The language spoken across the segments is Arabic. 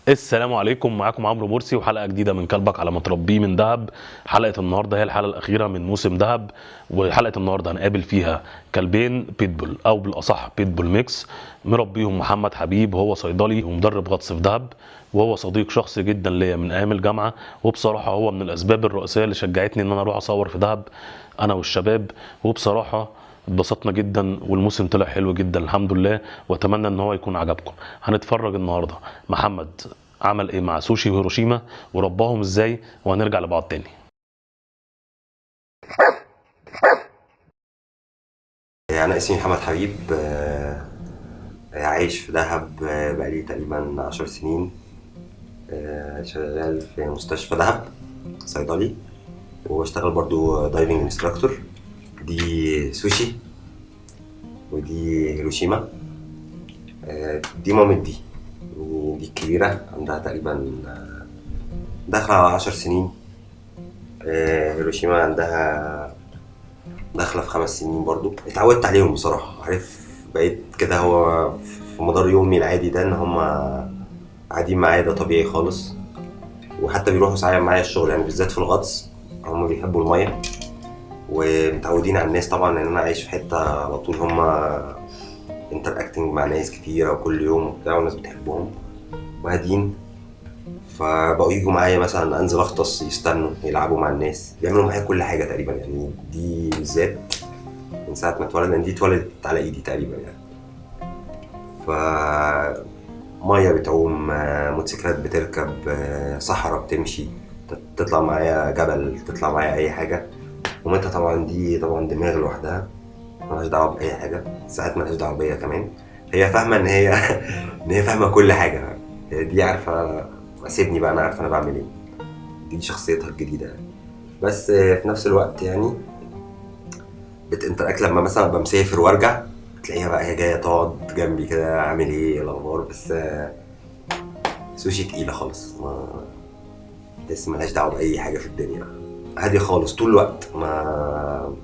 السلام عليكم، معاكم عمرو مرسي وحلقه جديده من كلبك على متربيه من دهب. حلقه النهارده هي الحلقه الاخيره من موسم دهب، وحلقه النهارده هنقابل فيها كلبين بيتبول او بالاصح بيتبول ميكس. مربيهم محمد حبيب، هو صيدلي ومدرب غطس في دهب، وهو صديق شخصي جدا ليا من ايام الجامعه، وبصراحه هو من الاسباب الرئيسيه اللي شجعتني ان انا اروح اصور في دهب انا والشباب. وبصراحه اتبسطنا جدا والموسم طلع حلو جدا الحمد لله، واتمنى ان هو يكون عجبكم. هنتفرج النهارده محمد عمل ايه مع سوشي وهيروشيما ورباهم ازاي، وهنرجع لبعض تاني. أنا اسمي محمد حبيب، عايش في دهب، بقالي تقريبا 10 سنين. شغال في مستشفى دهب صيدلي، وبشتغل برضو دايفنج انستراكتور. دي سوشي، ودي هيروشيما. دي مامت دي الكبيرة، عندها تقريبا داخلة على 10 سنين. هيروشيما عندها داخلة في 5 سنين برضو. اتعودت عليهم بصراحة، عارف، بقيت كده. هو في مدار يومي العادي ده ان هما قاعدين معايا، ده طبيعي خالص. وحتى بيروحوا ساعات معايا الشغل، يعني بالذات في الغطس. هما بيحبوا المية ومتعودين على الناس طبعا، لان انا عايش في حتة على طول هما انتر اكتنج مع ناس كتيرة وكل يوم وبتاع، والناس بتحبهم وهادين. فبقوا يجوا معايا مثلا انزل اغطس، يستنوا يلعبوا مع الناس، بيعملوا معايا كل حاجة تقريبا. يعني دي بالذات من ساعة ما اتولد، لان دي اتولدت على ايدي تقريبا يعني. ف ميه بتعوم، موتوسيكلات بتركب، صحراء بتمشي، تطلع معايا جبل، تطلع معايا اي حاجه. ومتها طبعا دي طبعا دماغ لوحدها، ملهاش دعوه باي حاجه، ساعات ملهاش دعوه بيا كمان. هي فاهمه ان هي ان هي فاهمه كل حاجه. هي دي عارفه، سيبني بقى انا عارفه انا بعمل ايه. دي شخصيتها الجديده يعني. بس في نفس الوقت يعني بتنتراكت لما مثلا ابقى مسافر وارجع، تلاقيها بقى هي جايه تقعد جنبي كده، عامل ايه الاخبار. بس سوشي تقيله خالص، ما تحس ملهاش دعوه باي حاجه في الدنيا، هاديه خالص طول الوقت. ما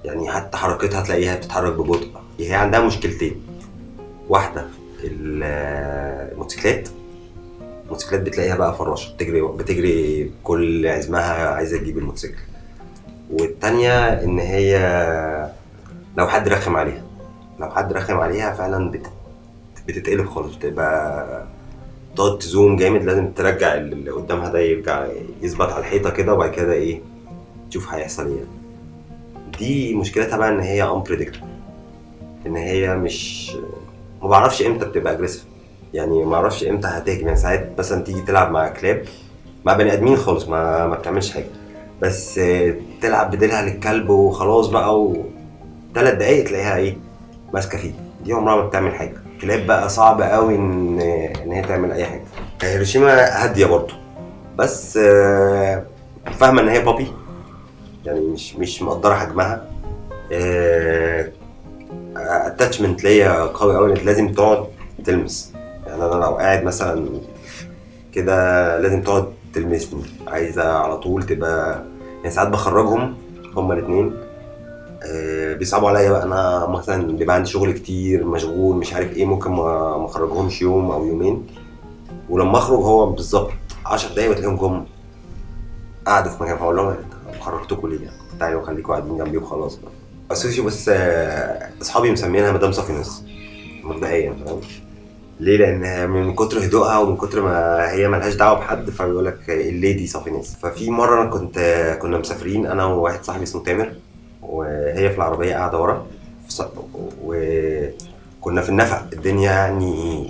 يعني حتى حركتها تلاقيها بتتحرك ببطء. هي عندها مشكلتين: واحده الموتوسيكلات. الموتوسيكلات بتلاقيها بقى فراشه، بتجري كل عزمها عايزه تجيب الموتوسيكل. والتانية ان هي لو حد رخم عليها، لو حد رخم عليها فعلا بتتقلب خالص، بتبقى تقعد تزوم جامد، لازم ترجع اللي قدامها ده يرجع يثبت على الحيطه كده، وبعد كده ايه، تشوف هيحصل ايه. دي مشكلتها بقى ان هي unpredictable، ان هي مش، ما بعرفش امتى بتبقى اجريسيف. يعني ما اعرفش امتى هتهجم. يعني ساعات مثلا تيجي تلعب مع كلاب، مع بني ادمين خالص ما بتعملش حاجه، بس تلعب بديلها للكلب وخلاص بقى، و3 دقايق تلاقيها ايه، ماسكه فيه. دي عمرها ما بتعمل حاجه. كلاب بقى صعب قوي ان هي تعمل اي حاجه. هيروشيما هاديه برضه، بس فاهمه ان هي بابي، يعني مش مقدره حجمها. اتاتشمنت ليا قوي قوي، لازم تقعد تلمس. يعني انا لو قاعد مثلا كده لازم تقعد تلمسني، عايزه على طول تبقى. يعني ساعات بخرجهم هما الاثنين، بيصعبوا عليا بقى. انا مثلا بيبقى عندي شغل كتير، مشغول، مش عارف ايه، ممكن ما اخرجهمش يوم او يومين. ولما اخرج هو بالظبط 10 دقايق بتلاقيهم جم قعدوا في مكان، فاقول لهم خرجتكم ليه؟ تعالوا خليكم قاعدين جنبي وخلاص بقى. السوشي بس اصحابي مسمينها مدام صافينس مبدئيا، فاهم ليه؟ لان من كتر هدوءها ومن كتر ما هي ملهاش دعوه بحد، فبيقول لك الليدي صافينس. ففي مره انا كنا مسافرين انا وواحد صاحبي اسمه تامر، وهي في العربيه قاعده ورا، وكنا في النفق الدنيا يعني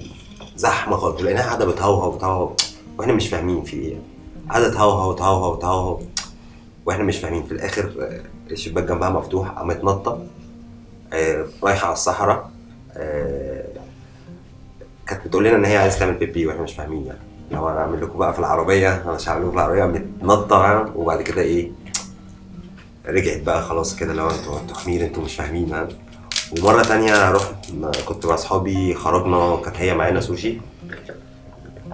زحمه خالص، لقيناها قاعده بتهوهو بتهوهو، واحنا مش فاهمين في ايه. قاعده تهوهو تهوهو تهوهو، واحنا مش فاهمين. في الاخر الشباك جنبها مفتوح، قامت نطه رايحه على الصحراء. كانت بتقول لنا ان هي عايزه تعمل بيبي، واحنا مش فاهمين. يعني لو انا اعمل لكم بقى في العربيه، انا مش هعمل لكم في العربيه، قامت نطه. وبعد كده ايه، رجعت بقى خلاص كده، لو انتوا حمير، انتوا مش فاهمين. ومره تانية كنت مع اصحابي، خرجنا، كانت هي معانا سوشي.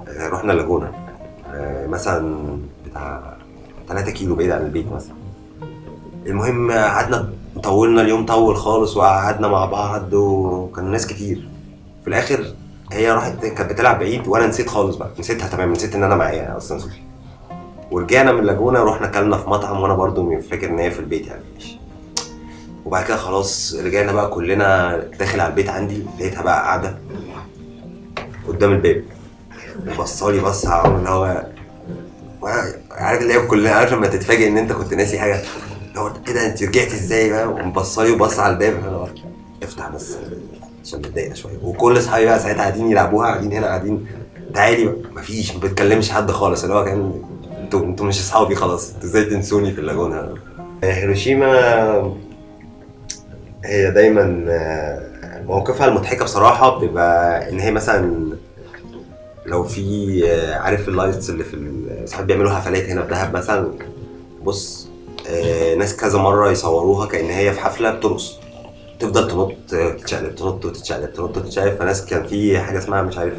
رحنا اللاجونه، مثلا بتاع 3 كيلو بعيد عن البيت مثلا. المهم قعدنا، طولنا اليوم، طول خالص، وقعدنا مع بعض، وكان ناس كتير. في الاخر هي راحت كانت بتلعب بعيد وانا نسيت خالص بقى، نسيتها تماما، نسيت ان انا معايا اصلا سوشي. ورجعنا من اللاجونه رحنا كلنا في مطعم وانا برضو فاكر ان هي في البيت يعني. وبعد كده خلاص رجعنا بقى كلنا داخل على البيت عندي، لقيتها بقى قاعده قدام الباب وبصالي بص اللي هو عارف اللي هي كلنا عارف لما تتفاجئ ان انت كنت ناسي حاجه، اللي هو ايه ده انت رجعتي ازاي بقى، ومبصالي وبص على الباب. انا افتح بس عشان متضايقه شويه. وكل اصحابي بقى ساعتها قاعدين يلعبوها، قاعدين هنا قاعدين تعالي بقى، مفيش ما بتكلمش حد خالص، اللي هو كان انتوا مش اصحابي خلاص، انتوا ازاي تنسوني في اللاجونه. هيروشيما هي دايما مواقفها المضحكه بصراحه بتبقى ان هي مثلا لو في عارف اللايتس اللي في ساعات بيعملوا حفلات هنا في دهب مثلا، بص ناس كذا مره يصوروها كأن هي في حفله بترقص، تفضل تنط تتشقلب تنط وتتشقلب تنط وتتشقلب. فناس كان في حاجه اسمها مش عارف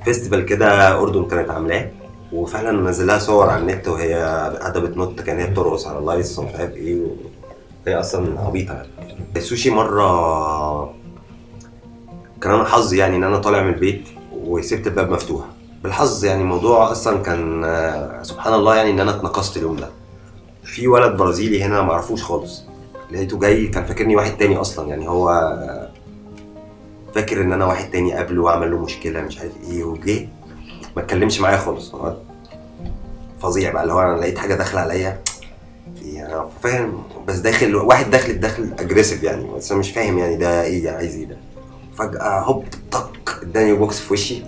فيستيفال كده اردن كانت عاملاه، وفعلا نزلها صور على النت وهي قاعده بتنط كان هي بترقص على اللايتس ومش عارف ايه هي اصلا عبيطه يعني. السوشي مره كان انا حظي يعني ان انا طالع من البيت وسبت الباب مفتوح بالحظ يعني. الموضوع اصلا كان سبحان الله يعني ان انا اتنقصت اليوم ده. في ولد برازيلي هنا ما اعرفوش خالص، لقيته جاي كان فاكرني واحد تاني اصلا يعني، هو فاكر ان انا واحد تاني قبله وعمل له مشكله مش عارف ايه، وجه ما اتكلمش معايا خالص. فظيع بقى اللي هو انا لقيت حاجه داخله عليا يعني فاهم، بس داخل واحد داخل اجريسيف يعني، بس انا مش فاهم يعني ده ايه يعني عايز ايه ده. فجاه هوب طق اداني بوكس في وشي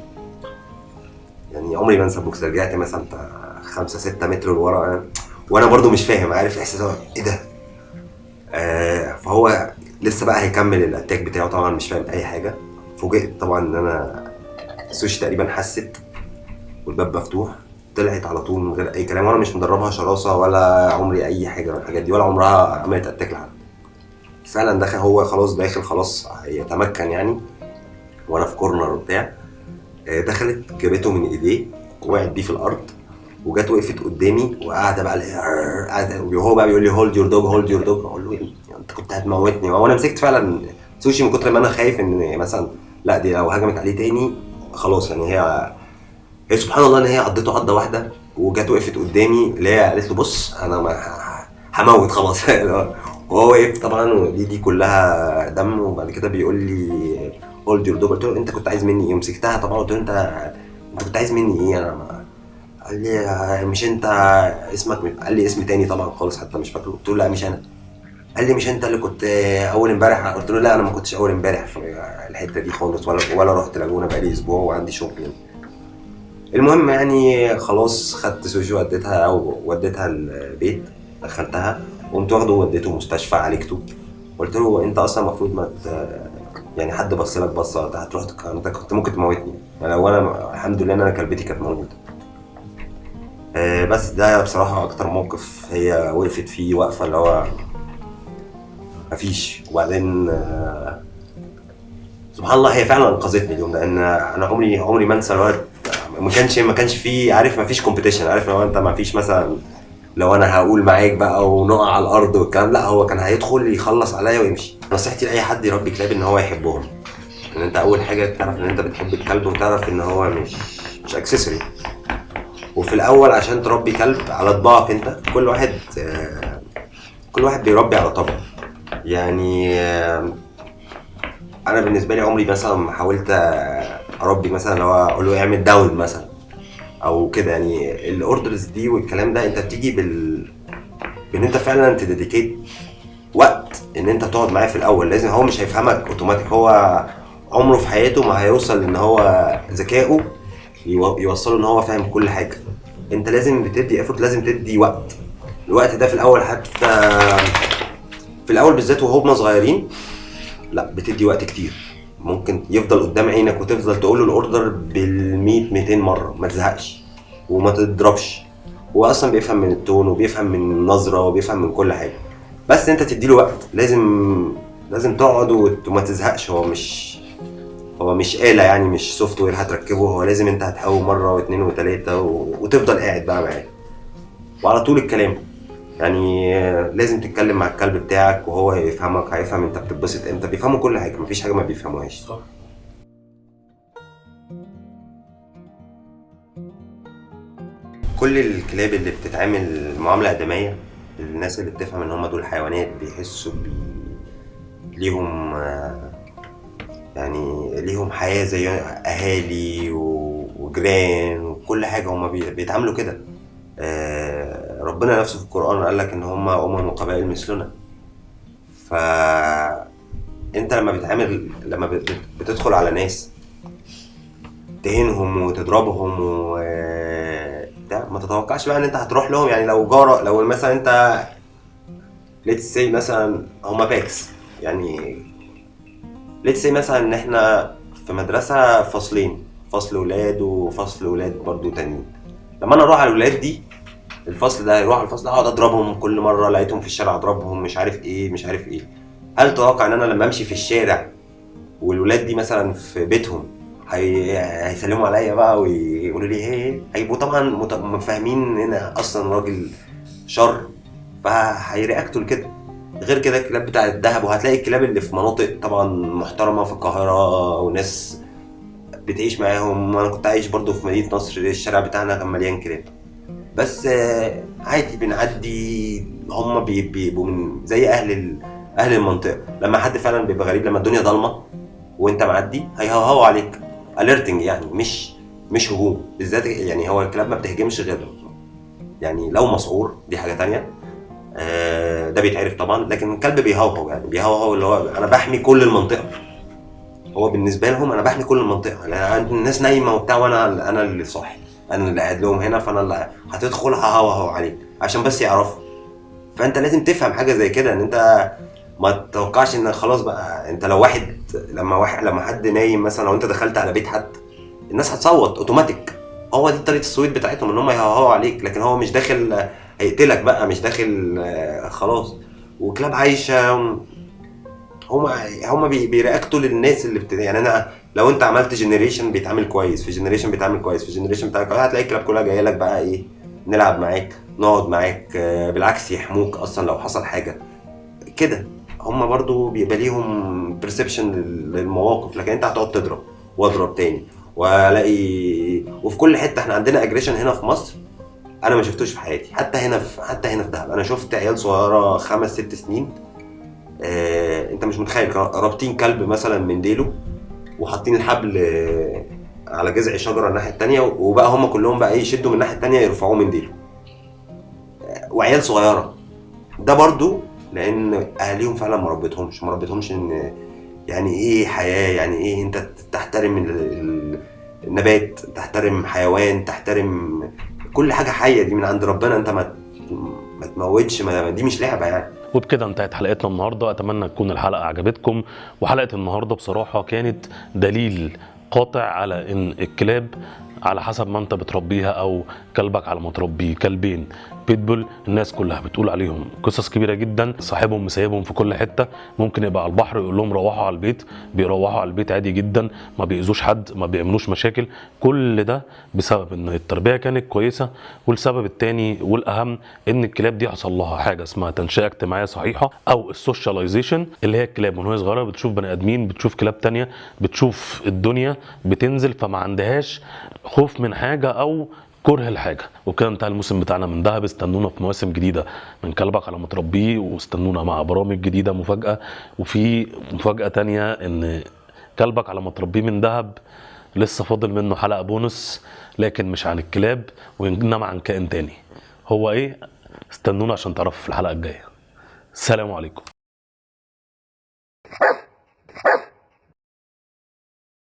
يعني، عمري ما انسى البوكس. رجعت مثلا بتاع 5-6 متر لورا وانا برضو مش فاهم، عارف احساس ايه ده. فهو لسه بقى هيكمل الاتاك بتاعه، طبعا مش فاهم اي حاجه. فوجئت طبعا ان انا السوشي تقريبا حست والباب مفتوح، طلعت على طول من غير اي كلام، وانا مش مدربها شراسه ولا عمري اي حاجه من الحاجات دي، ولا عمرها عملت اتاك لحد. فعلا دخل هو خلاص داخل خلاص هيتمكن يعني، وانا في كورنر وبتاع. دخلت جابته من ايديه وقعت بيه في الارض، وجت وقفت قدامي وقاعده بقى قاعده، وهو بقى بيقول لي هولد يور دوج هولد يور دوج. اقول له ايه انت كنت هتموتني؟ وانا مسكت فعلا سوشي من كتر ما انا خايف ان مثلا لا دي لو هجمت عليه تاني خلاص يعني. هي سبحان الله ان هي قضيته قضه واحده وجت وقفت قدامي، اللي هي قالت له بص انا ما هموت خلاص. وهو وقف طبعا ودي كلها دم. وبعد كده بيقول لي هولد يور دوج. قلت له انت كنت عايز مني ايه؟ ومسكتها طبعا قلت له انت كنت عايز مني ايه؟ انا ما قال لي مش انت اسمك؟ قال لي اسم تاني طبعا خالص حتى مش فاكره. قلت له لا مش انا. قال لي مش انت اللي كنت اول امبارح؟ قلت له لا انا ما كنتش اول امبارح في الحته دي خالص، ولا رحت لاجونه بقالي اسبوع وعندي شغل. المهم يعني خلاص خدت سوشي وديتها البيت، دخلتها وقمت واخده ووديته مستشفى عالجته. قلت له انت اصلا المفروض ما يعني حد بص لك بصه هتروح انت كنت ممكن تموتني يعني. وانا الحمد لله ان انا كلبتي كانت موجوده. بس ده بصراحه اكتر موقف هي وقفت فيه وقفه اللي هو مفيش. وبعدين سبحان الله هي فعلا انقذتني اليوم ده، لان انا عمري ما انسى الوقت. ما كانش فيه عارف، ما فيش كومبيتيشن، عارف لو انت ما فيش مثلا لو انا هقول معاك بقى ونقع على الارض والكلام، لا هو كان هيدخل يخلص عليا ويمشي. نصيحتي لاي حد يربي كلاب ان هو يحبهم، ان انت اول حاجه تعرف ان انت بتحب الكلب، وتعرف ان هو مش اكسسوري. وفي الاول عشان تربي كلب على طباعك انت، كل واحد بيربي على طبعه يعني. انا بالنسبه لي عمري مثلا ما حاولت اربي مثلا لو اقول له اعمل داون مثلا او كده يعني. الاوردرز دي والكلام ده انت بتيجي بان انت فعلا تديديكيت وقت ان انت تقعد معاه في الاول. لازم هو مش هيفهمك اوتوماتيك، هو عمره في حياته ما هيوصل ان هو ذكائه يوصله ان هو فاهم كل حاجه. انت لازم بتدي افورت، لازم تدي وقت. الوقت ده في الاول، حتى في الاول بالذات وهم صغيرين، لا بتدي وقت كتير. ممكن يفضل قدام عينك وتفضل تقول له الاوردر بال100 200 مره ما تزهقش وما تضربش. هو اصلا بيفهم من التون وبيفهم من النظره وبيفهم من كل حاجه، بس انت تديله وقت. لازم تقعد وما تزهقش. هو مش آلة يعني، مش سوفت وير هتركبه. هو لازم انت هتحاول مره واثنين وثلاثه وتفضل قاعد بقى معاه وعلى طول الكلام يعني. لازم تتكلم مع الكلب بتاعك وهو يفهمك، هيفهم انت بتتبسط امتى، بيفهموا كل حاجه، مفيش حاجه ما بيفهموهاش. كل الكلاب اللي بتتعامل معامله ادميه، الناس اللي بتفهم ان هم دول حيوانات بيحسوا ليهم يعني ليهم حياه زي اهالي وجيران وكل حاجه، هم بيتعاملوا كده. ربنا نفسه في القرآن قال لك ان هم وقبائل مثلنا. فانت لما بتدخل على ناس تهينهم وتضربهم ده ما تتوقعش بقى ان انت هتروح لهم. يعني لو مثلا انت ليتس سي مثلا هم باكس، يعني ليتس سي مثلا ان احنا في مدرسة فصلين، فصل ولاد وفصل ولاد برضو تانيين. لما انا اروح على الولاد دي، الفصل ده يروح على الفصل اقعد اضربهم كل مره لقيتهم في الشارع اضربهم مش عارف ايه. هل تتوقع ان انا لما امشي في الشارع والولاد دي مثلا في بيتهم هيسلموا عليا بقى ويقولوا لي هي هيبقوا طبعا فاهمين ان انا اصلا راجل شر، فهيرياكتوا لكده. غير كده الكلاب بتاع الدهب، وهتلاقي الكلاب اللي في مناطق طبعا محترمه في القاهره وناس بتعيش معاهم. انا كنت عايش برضو في مدينه نصر، الشارع بتاعنا كان مليان كلاب، بس عادي بنعدي. هم بيبقوا من زي اهل المنطقه. لما حد فعلا بيبقى غريب، لما الدنيا ضلمه وانت معدي هيهوهوا عليك اليرتنج، يعني مش هجوم بالذات. يعني هو الكلاب ما بتهجمش غير يعني لو مسعور، دي حاجه تانية. ده بيتعرف طبعا. لكن الكلب بيهوهو، يعني بيهوهو اللي هو انا بحمي كل المنطقه. هو بالنسبه لهم انا بحمي كل المنطقه، لان الناس نايمه وبتاع وانا اللي صاحي، انا اللي قاعد لهم هنا، فانا اللي هتدخل ههوهو عليك عشان بس يعرفوا. فانت لازم تفهم حاجه زي كده، ان انت ما تتوقعش ان خلاص بقى انت لما حد نايم مثلا، لو انت دخلت على بيت حد الناس هتصوت اوتوماتيك. هو دي طريقه الصويت بتاعتهم، ان هم يهوهوا عليك، لكن هو مش داخل هيقتلك بقى، مش داخل خلاص. وكلاب عايشه، هم بيرياكتوا للناس اللي يعني انا لو انت عملت جنريشن بيتعامل كويس، في جنريشن بيتعامل كويس، في جنريشن بتاعك هتلاقي الكلاب كلها جايه لك بقى ايه، نلعب معاك، نقعد معاك، بالعكس يحموك اصلا لو حصل حاجه كده. هم برضو بيبقى ليهم برسبشن للمواقف، لكن انت هتقعد تضرب واضرب تاني والاقي. وفي كل حته احنا عندنا اجريشن هنا في مصر انا ما شفتوش في حياتي. حتى هنا في دهب انا شفت عيال صغيره 5-6 سنين، انت مش متخيل، رابطين كلب مثلا من ديله وحاطين الحبل على جذع شجره الناحيه التانية، وبقى هم كلهم بقى ايه يشدوا من الناحيه التانية يرفعوه من ديله، وعيال صغيره. ده برضو لان اهاليهم فعلا ما ربيتهمش ان يعني ايه حياه، يعني ايه انت تحترم النبات، تحترم حيوان، تحترم كل حاجه حيه دي من عند ربنا. انت ما تموتش، دي مش لعبه يعني. وبكده انتهت حلقتنا النهارده. اتمنى تكون الحلقه عجبتكم. وحلقه النهارده بصراحه كانت دليل قاطع على ان الكلاب على حسب ما انت بتربيها، او كلبك على ما تربيه. كلبين بيتبول الناس كلها بتقول عليهم قصص كبيره جدا، صاحبهم مسيبهم في كل حته، ممكن يبقى على البحر يقول لهم روحوا على البيت، بيروحوا على البيت عادي جدا، ما بيأذوش حد، ما بيعملوش مشاكل. كل ده بسبب ان التربيه كانت كويسه. والسبب الثاني والاهم ان الكلاب دي حصل لها حاجه اسمها تنشئه اجتماعيه صحيحه، او السوشياليزيشن، اللي هي الكلاب من وهي صغيره بتشوف بني ادمين، بتشوف كلاب تانية، بتشوف الدنيا، بتنزل، فما عندهاش خوف من حاجه او كره الحاجه. وكده انتهى الموسم بتاعنا من دهب. استنونا في مواسم جديده من كلبك على ما تربيه، واستنونا مع برامج جديده مفاجاه. وفي مفاجاه تانية ان كلبك على ما تربيه من دهب لسه فاضل منه حلقه بونس، لكن مش عن الكلاب وانما عن كائن تاني. هو ايه؟ استنونا عشان تعرفوا في الحلقه الجايه. السلام عليكم.